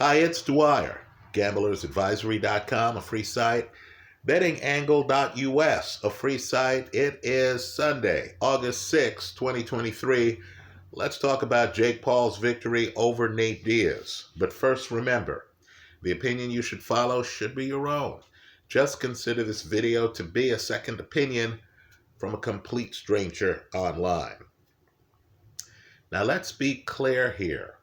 Hi, it's Dwyer. GamblersAdvisory.com, a free site. BettingAngle.us, a free site. It is Sunday, August 6, 2023. Let's talk about Jake Paul's victory over Nate Diaz. But first, remember, the opinion you should follow should be your own. Just consider this video to be a second opinion from a complete stranger online. Now, let's be clear here.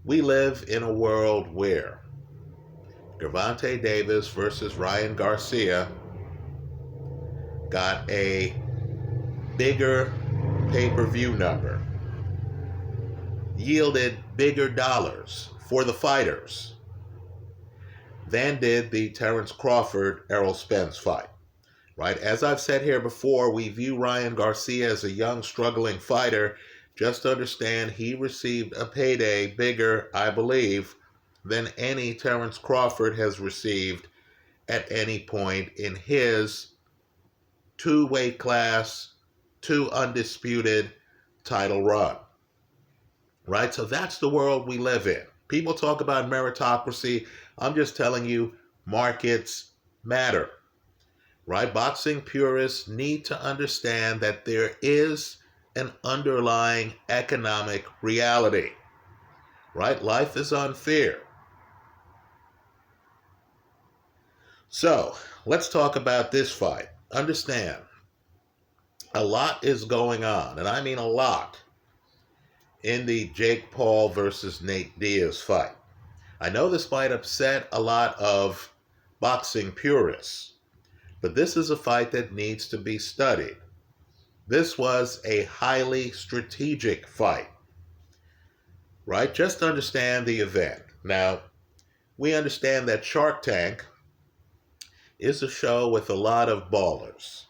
We live in a world where Gervonta Davis versus Ryan Garcia got a bigger pay-per-view number, yielded bigger dollars for the fighters than did the Terence Crawford-Errol Spence fight. Right? As I've said here before, we view Ryan Garcia as a young, struggling fighter. Just understand he received a payday bigger, I believe, than any Terence Crawford has received at any point in his two-weight class, two undisputed title run. Right? So that's the world we live in. People talk about meritocracy. I'm just telling you, markets matter. Right? Boxing purists need to understand that there is an underlying economic reality. Right? Life is unfair. So, let's talk about this fight. Understand, a lot is going on, and I mean a lot, in the Jake Paul versus Nate Diaz fight. I know this might upset a lot of boxing purists, but this is a fight that needs to be studied. This was a highly strategic fight, right? Just understand the event. Now, we understand that Shark Tank is a show with a lot of ballers,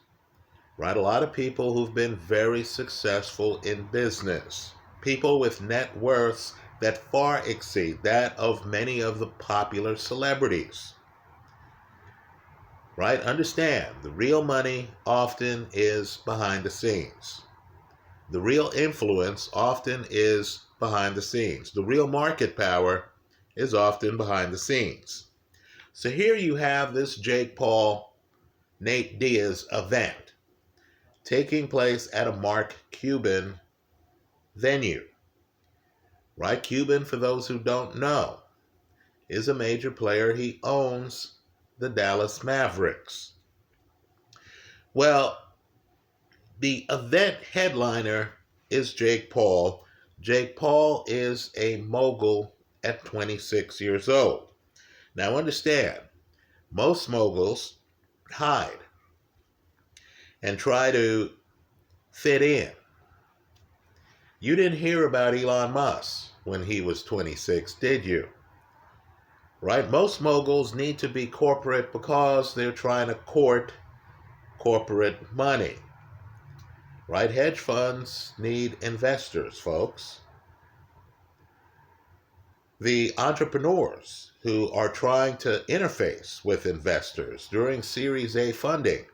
right? A lot of people who've been very successful in business, people with net worths that far exceed that of many of the popular celebrities. Right? Understand, the real money often is behind the scenes. The real influence often is behind the scenes. The real market power is often behind the scenes. So here you have this Jake Paul, Nate Diaz event taking place at a Mark Cuban venue. Right? Cuban, for those who don't know, is a major player. He owns the Dallas Mavericks. Well, the event headliner is Jake Paul. Jake Paul is a mogul at 26 years old. Now understand, most moguls hide and try to fit in. You didn't hear about Elon Musk when he was 26, did you? Right? Most moguls need to be corporate because they're trying to court corporate money. Right? Hedge funds need investors, folks. The entrepreneurs who are trying to interface with investors during Series A funding,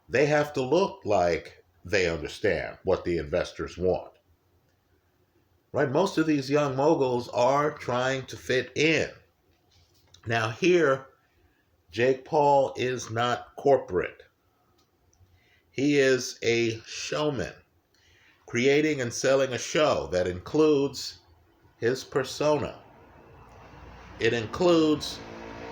they have to look like they understand what the investors want. Right? Most of these young moguls are trying to fit in. Now here, Jake Paul is not corporate. He is a showman, creating and selling a show that includes his persona. It includes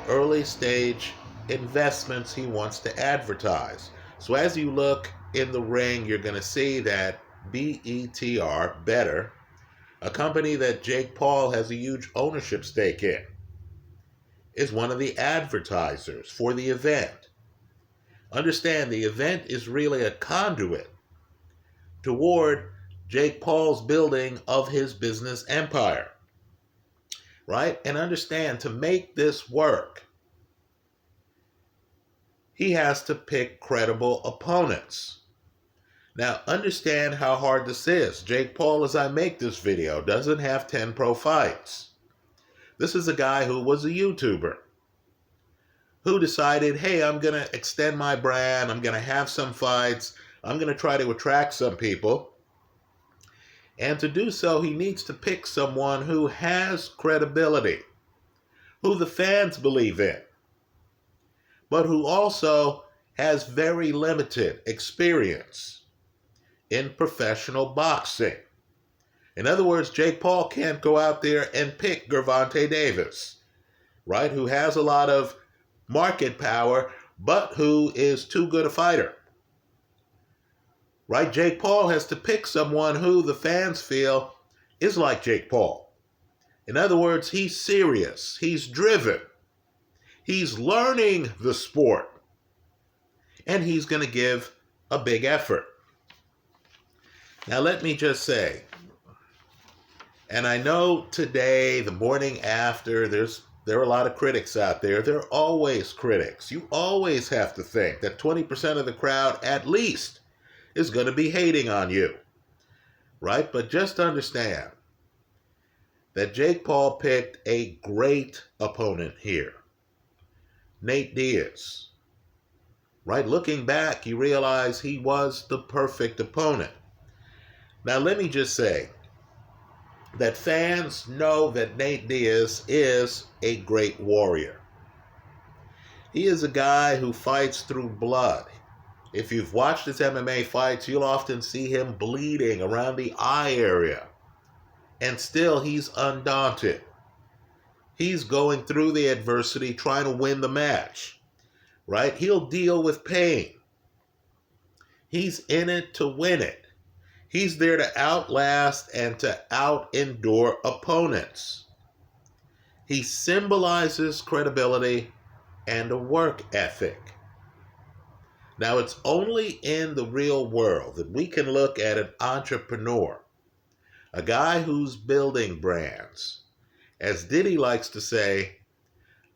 early stage investments he wants to advertise. So as you look in the ring, you're going to see that BETR, Better, a company that Jake Paul has a huge ownership stake in, is one of the advertisers for the event. Understand, the event is really a conduit toward Jake Paul's building of his business empire. Right? And understand, to make this work, he has to pick credible opponents. Now, understand how hard this is. Jake Paul, as I make this video, doesn't have 10 pro fights. This is a guy who was a YouTuber who decided, hey, I'm going to extend my brand. I'm going to have some fights. I'm going to try to attract some people. And to do so, he needs to pick someone who has credibility, who the fans believe in, but who also has very limited experience in professional boxing. In other words, Jake Paul can't go out there and pick Gervonta Davis, right, who has a lot of market power, but who is too good a fighter. Right? Jake Paul has to pick someone who the fans feel is like Jake Paul. In other words, he's serious, he's driven, he's learning the sport, and he's going to give a big effort. Now, let me just say, and I know today, the morning after, there are a lot of critics out there. There are always critics. You always have to think that 20% of the crowd, at least, is going to be hating on you, right? But just understand that Jake Paul picked a great opponent here, Nate Diaz, right? Looking back, you realize he was the perfect opponent. Now, let me just say that fans know that Nate Diaz is a great warrior. He is a guy who fights through blood. If you've watched his MMA fights, you'll often see him bleeding around the eye area. And still, he's undaunted. He's going through the adversity, trying to win the match, right? He'll deal with pain. He's in it to win it. He's there to outlast and to out-endure opponents. He symbolizes credibility and a work ethic. Now, it's only in the real world that we can look at an entrepreneur, a guy who's building brands, as Diddy likes to say,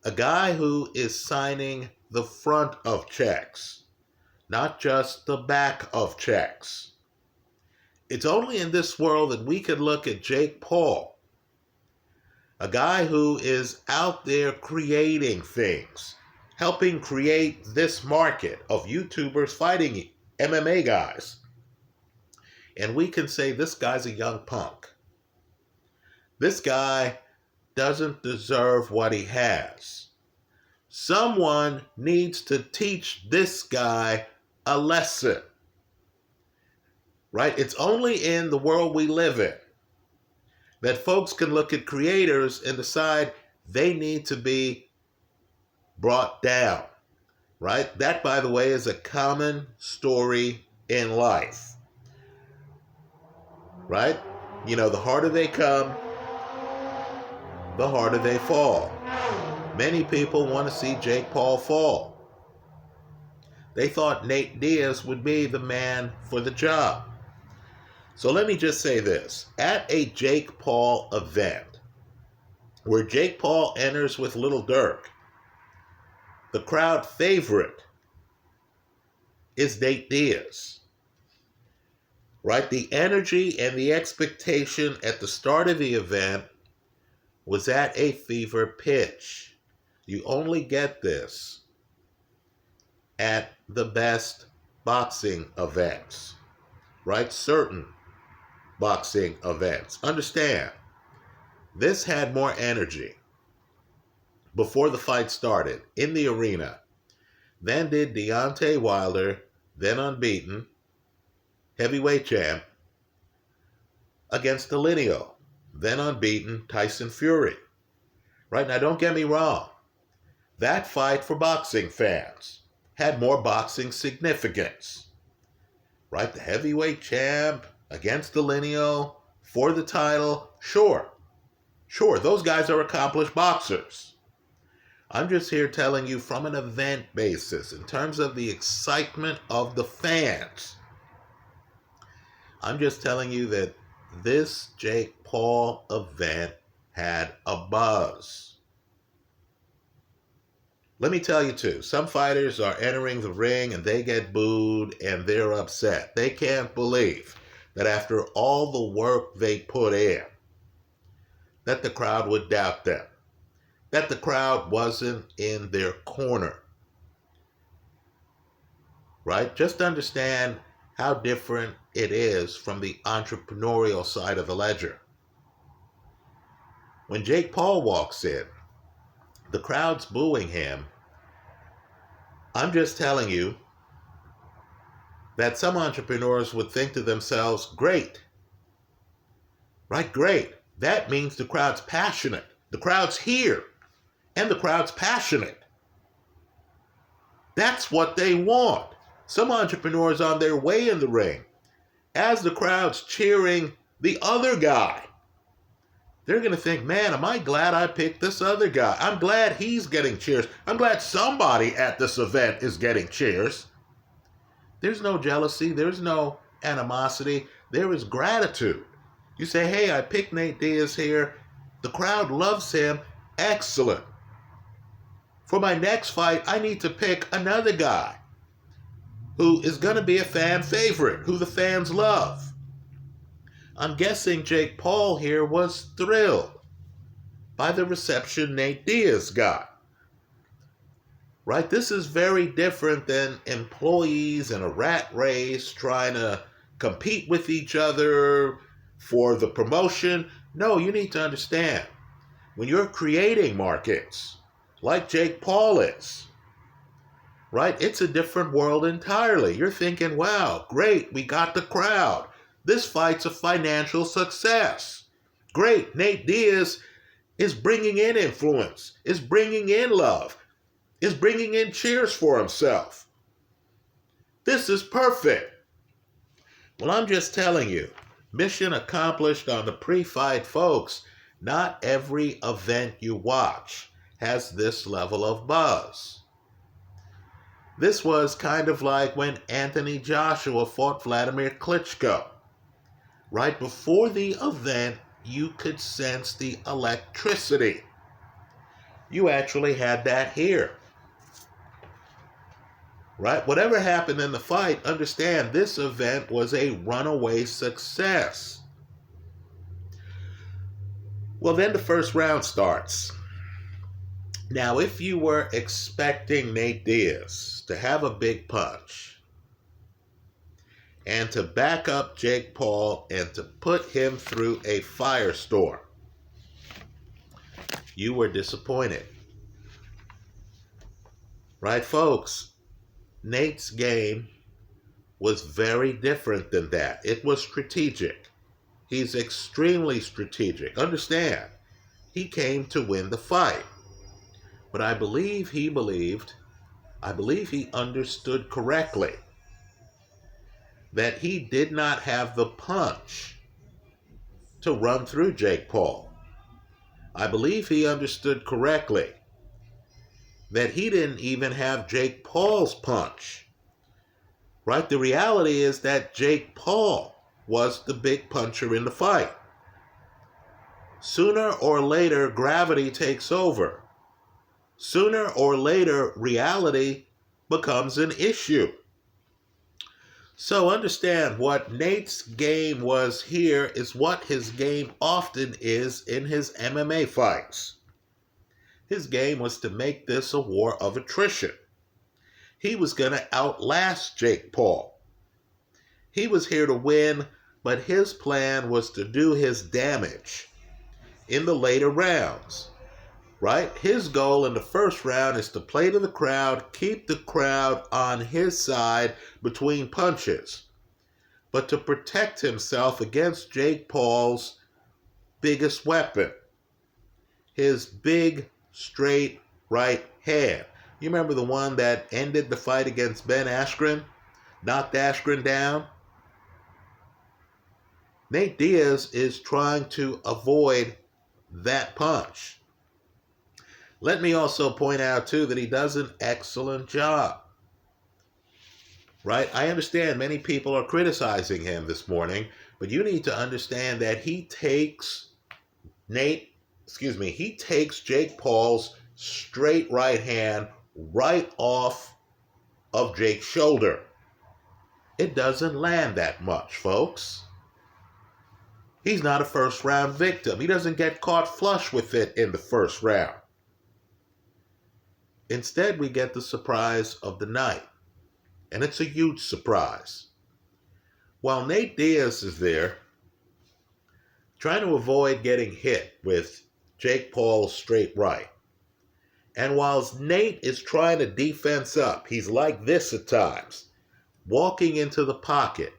a guy who is signing the front of checks, not just the back of checks. It's only in this world that we can look at Jake Paul, a guy who is out there creating things, helping create this market of YouTubers fighting MMA guys. And we can say this guy's a young punk. This guy doesn't deserve what he has. Someone needs to teach this guy a lesson. Right? It's only in the world we live in that folks can look at creators and decide they need to be brought down, right? That, by the way, is a common story in life, right? You know, the harder they come, the harder they fall. Many people want to see Jake Paul fall. They thought Nate Diaz would be the man for the job. So let me just say this. At a Jake Paul event, where Jake Paul enters with Little Dirk, the crowd favorite is Nate Diaz, right? The energy and the expectation at the start of the event was at a fever pitch. You only get this at the best boxing events, right? Certain boxing events. Understand, this had more energy before the fight started in the arena than did Deontay Wilder, then unbeaten, heavyweight champ, against Delineal, then unbeaten Tyson Fury. Right? Now, don't get me wrong. That fight for boxing fans had more boxing significance. Right? The heavyweight champ against Delineal for the title. Sure, those guys are accomplished boxers. I'm just here telling you from an event basis, in terms of the excitement of the fans. I'm just telling you that this Jake Paul event had a buzz. Let me tell you too, some fighters are entering the ring and they get booed and they're upset. They can't believe that after all the work they put in, that the crowd would doubt them, that the crowd wasn't in their corner, right? Just understand how different it is from the entrepreneurial side of the ledger. When Jake Paul walks in, the crowd's booing him. I'm just telling you that some entrepreneurs would think to themselves, great, right? Great. That means the crowd's passionate. The crowd's here, and the crowd's passionate. That's what they want. Some entrepreneurs on their way in the ring, as the crowd's cheering the other guy, they're going to think, man, am I glad I picked this other guy? I'm glad he's getting cheers. I'm glad somebody at this event is getting cheers. There's no jealousy. There's no animosity. There is gratitude. You say, hey, I picked Nate Diaz here. The crowd loves him. Excellent. For my next fight, I need to pick another guy who is going to be a fan favorite, who the fans love. I'm guessing Jake Paul here was thrilled by the reception Nate Diaz got. Right? This is very different than employees in a rat race trying to compete with each other for the promotion. No, you need to understand, when you're creating markets, like Jake Paul is, right? It's a different world entirely. You're thinking, wow, great, we got the crowd. This fight's a financial success. Great, Nate Diaz is bringing in influence, is bringing in love, is bringing in cheers for himself. This is perfect. Well, I'm just telling you, mission accomplished on the pre-fight, folks. Not every event you watch has this level of buzz. This was kind of like when Anthony Joshua fought Vladimir Klitschko. Right before the event, you could sense the electricity. You actually had that here. Right? Whatever happened in the fight, understand this event was a runaway success. Well, then the first round starts. Now, if you were expecting Nate Diaz to have a big punch and to back up Jake Paul and to put him through a firestorm, you were disappointed. Right, folks? Nate's game was very different than that. It was strategic. He's extremely strategic. Understand, he came to win the fight. But I believe he understood correctly that he did not have the punch to run through Jake Paul. I believe he understood correctly that he didn't even have Jake Paul's punch. Right? The reality is that Jake Paul was the big puncher in the fight. Sooner or later, gravity takes over. Sooner or later, reality becomes an issue. So understand, what Nate's game was here is what his game often is in his MMA fights. His game was to make this a war of attrition. He was going to outlast Jake Paul. He was here to win, but his plan was to do his damage in the later rounds. Right? His goal in the first round is to play to the crowd, keep the crowd on his side between punches, but to protect himself against Jake Paul's biggest weapon, his big, straight right hand. You remember the one that ended the fight against Ben Askren, knocked Askren down? Nate Diaz is trying to avoid that punch. Let me also point out, too, that he does an excellent job. Right? I understand many people are criticizing him this morning, but you need to understand that he takes Jake Paul's straight right hand right off of Jake's shoulder. It doesn't land that much, folks. He's not a first round victim. He doesn't get caught flush with it in the first round. Instead, we get the surprise of the night. And it's a huge surprise. While Nate Diaz is there, trying to avoid getting hit with Jake Paul's straight right. And whilst Nate is trying to defense up, he's like this at times, walking into the pocket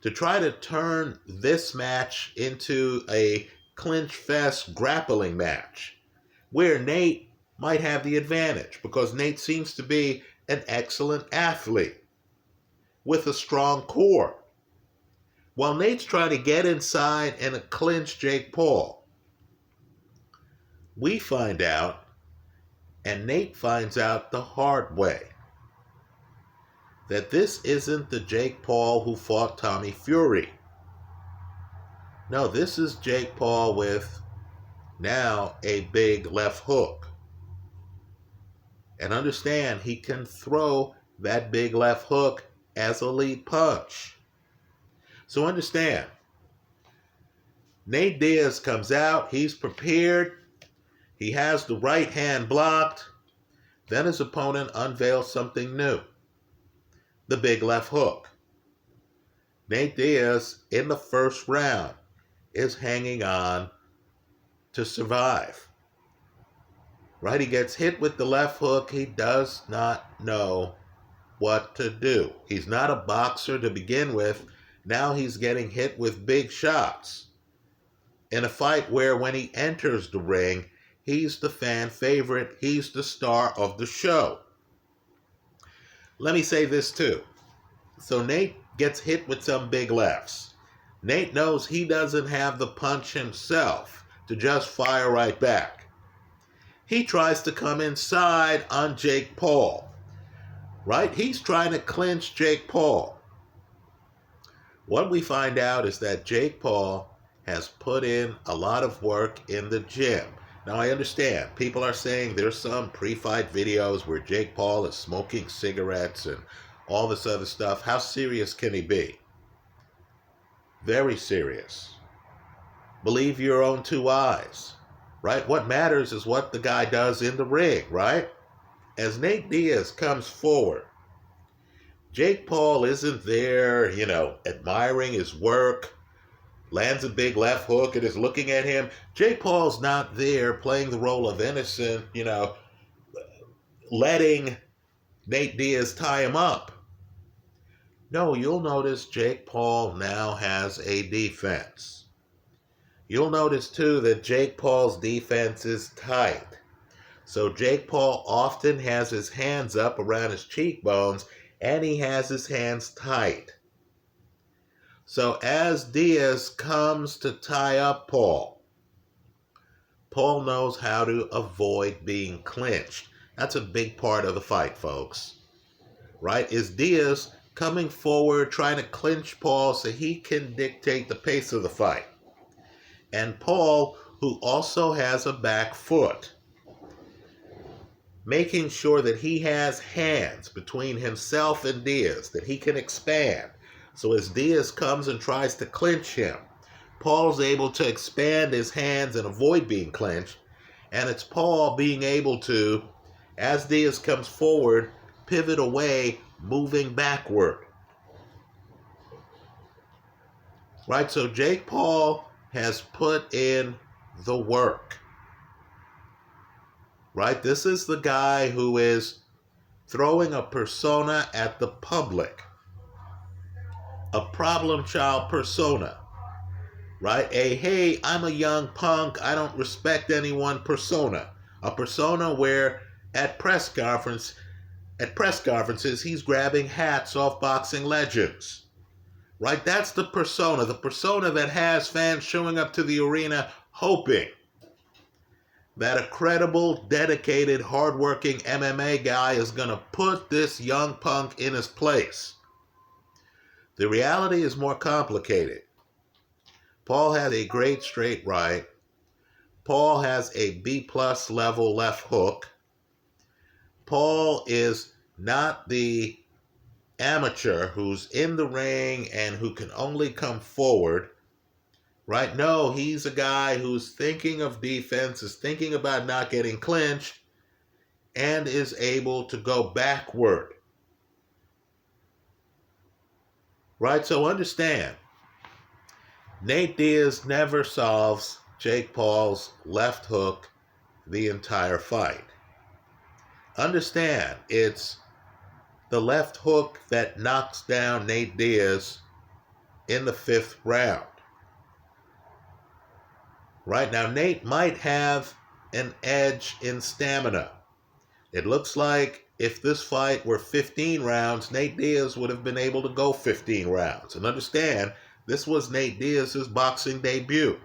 to try to turn this match into a clinch fest grappling match where Nate might have the advantage because Nate seems to be an excellent athlete with a strong core. While Nate's trying to get inside and clinch Jake Paul, we find out, and Nate finds out the hard way, that this isn't the Jake Paul who fought Tommy Fury. No, this is Jake Paul with now a big left hook. And understand, he can throw that big left hook as a lead punch. So understand, Nate Diaz comes out, he's prepared, he has the right hand blocked, then his opponent unveils something new, the big left hook. Nate Diaz, in the first round, is hanging on to survive. Right? He gets hit with the left hook. He does not know what to do. He's not a boxer to begin with. Now he's getting hit with big shots in a fight where when he enters the ring, he's the fan favorite. He's the star of the show. Let me say this too. So Nate gets hit with some big lefts. Nate knows he doesn't have the punch himself to just fire right back. He tries to come inside on Jake Paul. Right? He's trying to clinch Jake Paul. What we find out is that Jake Paul has put in a lot of work in the gym. Now, I understand. People are saying there's some pre-fight videos where Jake Paul is smoking cigarettes and all this other stuff. How serious can he be? Very serious. Believe your own two eyes, right? What matters is what the guy does in the ring, right? As Nate Diaz comes forward, Jake Paul isn't there, admiring his work, lands a big left hook and is looking at him. Jake Paul's not there playing the role of innocent, letting Nate Diaz tie him up. No, you'll notice Jake Paul now has a defense. You'll notice too that Jake Paul's defense is tight. So Jake Paul often has his hands up around his cheekbones and he has his hands tight. So as Diaz comes to tie up Paul knows how to avoid being clinched. That's a big part of the fight, folks. Right? Is Diaz coming forward trying to clinch Paul so he can dictate the pace of the fight. And Paul, who also has a back foot, making sure that he has hands between himself and Diaz, that he can expand. So as Diaz comes and tries to clinch him, Paul's able to expand his hands and avoid being clinched. And it's Paul being able to, as Diaz comes forward, pivot away, moving backward. Right, so Jake Paul has put in the work. Right, this is the guy who is throwing a persona at the public. A problem child persona. Right, hey, I'm a young punk, I don't respect anyone persona. A persona where at press conferences, he's grabbing hats off boxing legends. Right? That's the persona that has fans showing up to the arena hoping that a credible, dedicated, hardworking MMA guy is going to put this young punk in his place. The reality is more complicated. Paul has a great straight right. Paul has a B+ level left hook. Paul is not the amateur who's in the ring and who can only come forward, right? No, he's a guy who's thinking of defense, is thinking about not getting clinched, and is able to go backward. Right? So understand, Nate Diaz never solves Jake Paul's left hook the entire fight. Understand, it's the left hook that knocks down Nate Diaz in the 5th round. Right now, Nate might have an edge in stamina. It looks like if this fight were 15 rounds, Nate Diaz would have been able to go 15 rounds. And understand, this was Nate Diaz's boxing debut.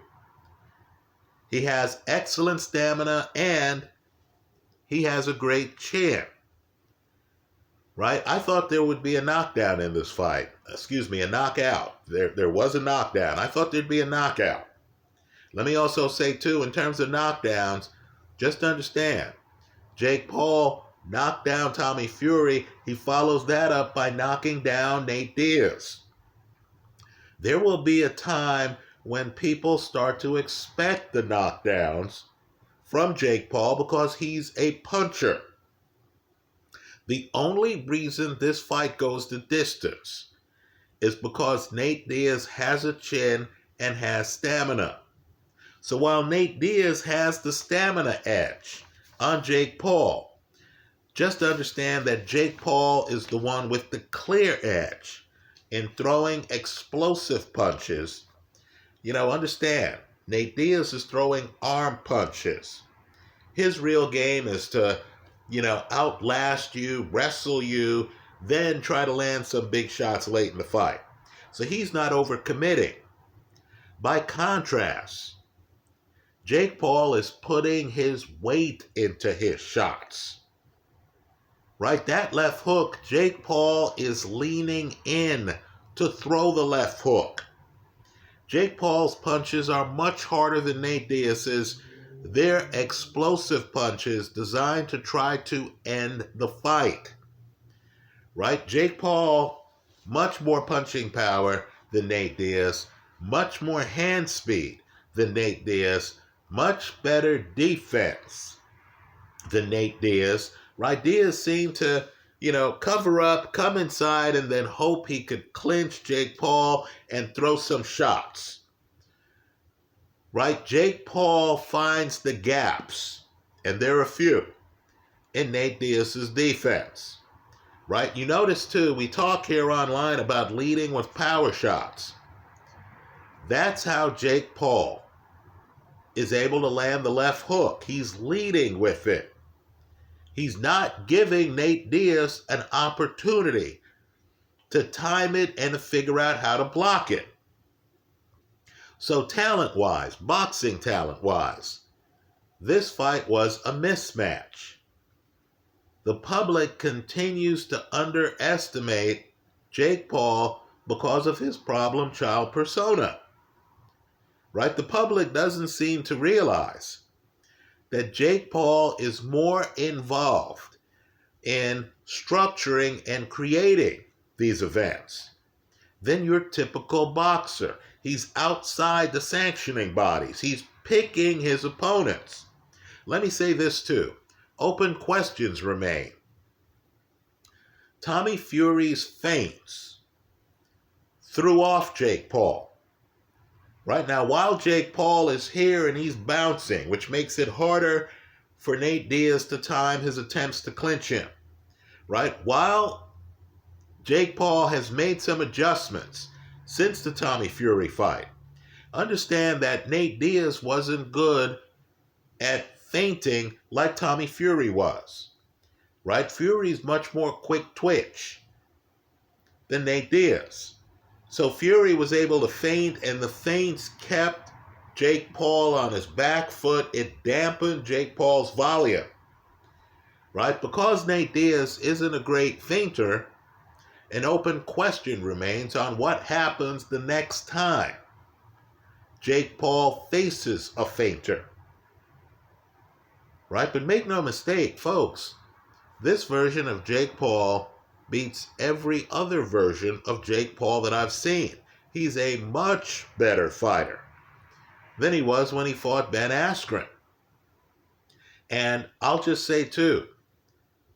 He has excellent stamina and he has a great chin. Right? I thought there would be a knockdown in this fight. Excuse me, a knockout. There was a knockdown. I thought there'd be a knockout. Let me also say, too, in terms of knockdowns, just understand, Jake Paul knocked down Tommy Fury. He follows that up by knocking down Nate Diaz. There will be a time when people start to expect the knockdowns from Jake Paul because he's a puncher. The only reason this fight goes the distance is because Nate Diaz has a chin and has stamina. So while Nate Diaz has the stamina edge on Jake Paul, just understand that Jake Paul is the one with the clear edge in throwing explosive punches. Understand, Nate Diaz is throwing arm punches. His real game is to, outlast you, wrestle you, then try to land some big shots late in the fight. So he's not overcommitting. By contrast, Jake Paul is putting his weight into his shots. Right? That left hook, Jake Paul is leaning in to throw the left hook. Jake Paul's punches are much harder than Nate Diaz's. They're explosive punches designed to try to end the fight. Right? Jake Paul, much more punching power than Nate Diaz, much more hand speed than Nate Diaz, much better defense than Nate Diaz. Right? Diaz seemed to, cover up, come inside, and then hope he could clinch Jake Paul and throw some shots. Right? Jake Paul finds the gaps, and there are a few, in Nate Diaz's defense. Right? You notice, too, we talk here online about leading with power shots. That's how Jake Paul is able to land the left hook. He's leading with it. He's not giving Nate Diaz an opportunity to time it and to figure out how to block it. So talent-wise, boxing talent-wise, this fight was a mismatch. The public continues to underestimate Jake Paul because of his problem child persona. Right? The public doesn't seem to realize that Jake Paul is more involved in structuring and creating these events than your typical boxer. He's outside the sanctioning bodies. He's picking his opponents. Let me say this too. Open questions remain. Tommy Fury's feints threw off Jake Paul. Right now, while Jake Paul is here and he's bouncing, which makes it harder for Nate Diaz to time his attempts to clinch him. Right? While Jake Paul has made some adjustments since the Tommy Fury fight, understand that Nate Diaz wasn't good at feinting like Tommy Fury was. Right? Fury's much more quick twitch than Nate Diaz. So Fury was able to feint, and the feints kept Jake Paul on his back foot. It dampened Jake Paul's volume. Right? Because Nate Diaz isn't a great feinter, an open question remains on what happens the next time Jake Paul faces a feinter. Right? But make no mistake, folks, this version of Jake Paul beats every other version of Jake Paul that I've seen. He's a much better fighter than he was when he fought Ben Askren. And I'll just say, too,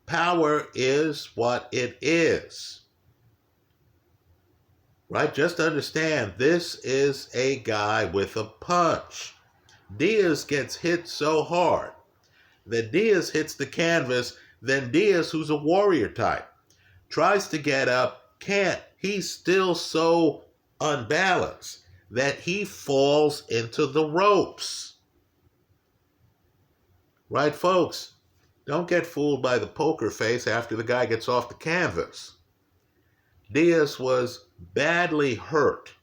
power is what it is. right? Just understand, this is a guy with a punch. Diaz gets hit so hard that Diaz hits the canvas, then Diaz, who's a warrior type, tries to get up, can't. He's still so unbalanced that he falls into the ropes. Right, folks? Don't get fooled by the poker face after the guy gets off the canvas. Diaz was badly hurt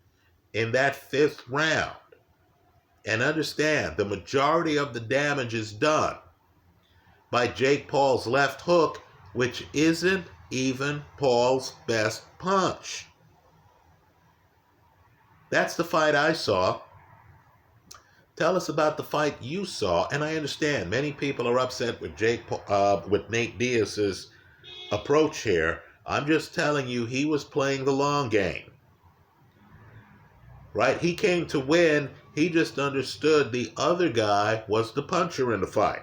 in that 5th round. And understand, the majority of the damage is done by Jake Paul's left hook, which isn't even Paul's best punch. That's the fight I saw. Tell us about the fight you saw. And I understand many people are upset with with Nate Diaz's approach here. I'm just telling you, he was playing the long game. Right? He came to win. He just understood the other guy was the puncher in the fight.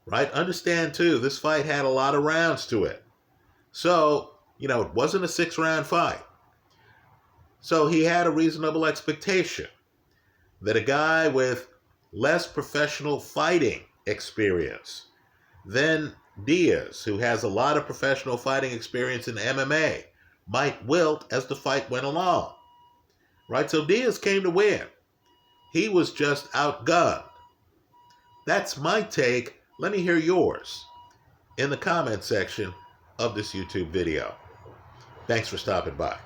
Right? Understand, too, this fight had a lot of rounds to it. So, it wasn't a 6-round fight. So he had a reasonable expectation that a guy with less professional fighting experience than Diaz, who has a lot of professional fighting experience in MMA, might wilt as the fight went along. Right? So Diaz came to win. He was just outgunned. That's my take. Let me hear yours in the comment section of this YouTube video. Thanks for stopping by.